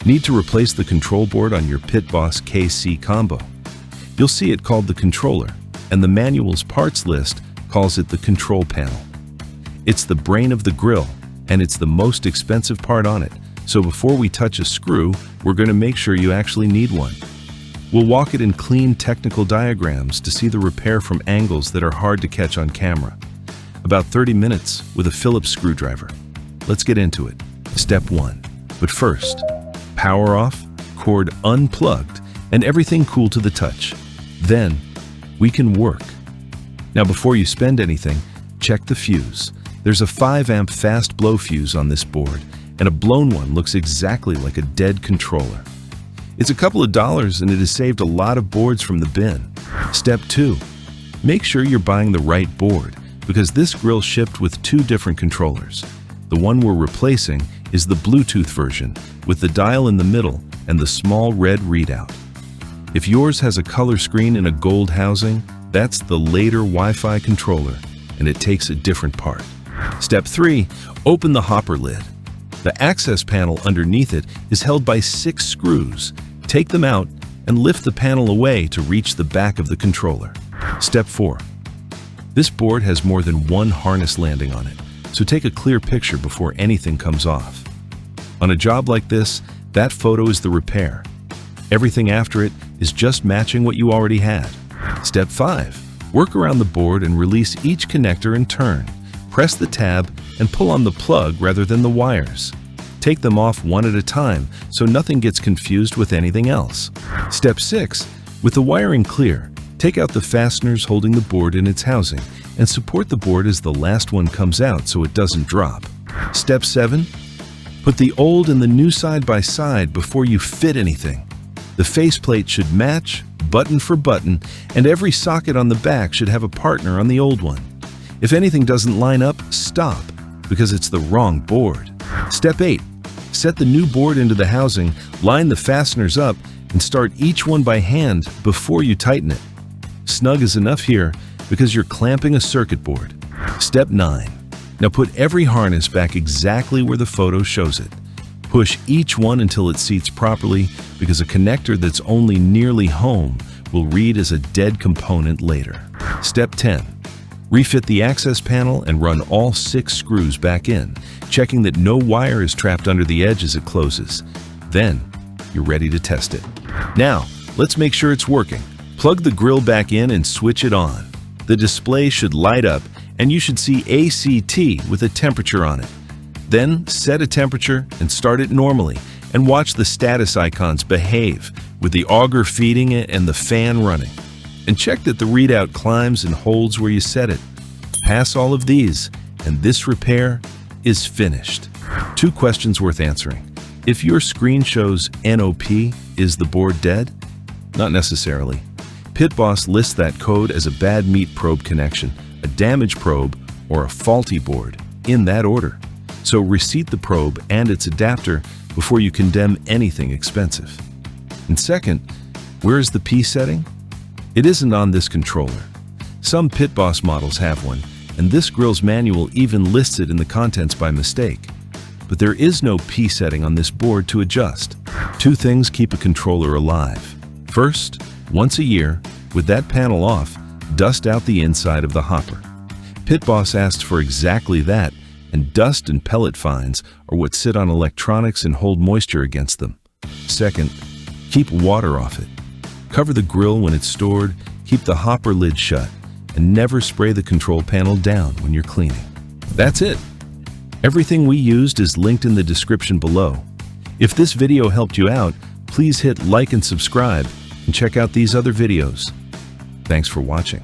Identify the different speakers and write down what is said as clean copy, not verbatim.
Speaker 1: Need to replace the control board on your Pit Boss KC combo. You'll see it called the controller, and the manual's parts list calls it the control panel. It's the brain of the grill, and it's the most expensive part on it, so before we touch a screw, we're going to make sure you actually need one. We'll walk it in clean technical diagrams to see the repair from angles that are hard to catch on camera. About 30 minutes with a Phillips screwdriver. Let's get into it. Step 1. But first, power off, cord unplugged, and everything cool to the touch. Then, we can work. Now before you spend anything, check the fuse. There's a 5-amp fast blow fuse on this board, and a blown one looks exactly like a dead controller. It's a couple of dollars and it has saved a lot of boards from the bin. Step 2. Make sure you're buying the right board, because this grill shipped with 2 different controllers. The one we're replacing is the Bluetooth version, with the dial in the middle and the small red readout. If yours has a color screen in a gold housing, that's the later Wi-Fi controller, and it takes a different part. Step 3. Open the hopper lid. The access panel underneath it is held by 6 screws. Take them out and lift the panel away to reach the back of the controller. Step 4. This board has more than one harness landing on it, so take a clear picture before anything comes off. On a job like this, that photo is the repair. Everything after it is just matching what you already had. Step 5. Work around the board and release each connector in turn. Press the tab and pull on the plug rather than the wires. Take them off one at a time so nothing gets confused with anything else. Step 6. With the wiring clear, take out the fasteners holding the board in its housing and support the board as the last one comes out so it doesn't drop. Step 7. Put the old and the new side by side before you fit anything. The faceplate should match, button for button, and every socket on the back should have a partner on the old one. If anything doesn't line up, stop, because it's the wrong board. Step 8. Set the new board into the housing, line the fasteners up, and start each one by hand before you tighten it. Snug is enough here because you're clamping a circuit board. Step 9. Now put every harness back exactly where the photo shows it. Push each one until it seats properly, because a connector that's only nearly home will read as a dead component later. Step 10. Refit the access panel and run all 6 screws back in, checking that no wire is trapped under the edge as it closes. Then, you're ready to test it. Now, let's make sure it's working. Plug the grill back in and switch it on. The display should light up and you should see ACT with a temperature on it. Then, set a temperature and start it normally and watch the status icons behave with the auger feeding it and the fan running. And check that the readout climbs and holds where you set it. Pass all of these, and this repair is finished. 2 questions worth answering. If your screen shows NOP, is the board dead? Not necessarily. Pit Boss lists that code as a bad meat probe connection, a damaged probe, or a faulty board, in that order. So reseat the probe and its adapter before you condemn anything expensive. And second, where is the P setting? It isn't on this controller. Some Pit Boss models have one, and this grill's manual even lists it in the contents by mistake. But there is no P setting on this board to adjust. 2 things keep a controller alive. First, once a year, with that panel off, dust out the inside of the hopper. Pit Boss asked for exactly that, and dust and pellet fines are what sit on electronics and hold moisture against them. Second, keep water off it. Cover the grill when it's stored, keep the hopper lid shut, and never spray the control panel down when you're cleaning. That's it. Everything we used is linked in the description below. If this video helped you out, please hit like and subscribe, and check out these other videos. Thanks for watching.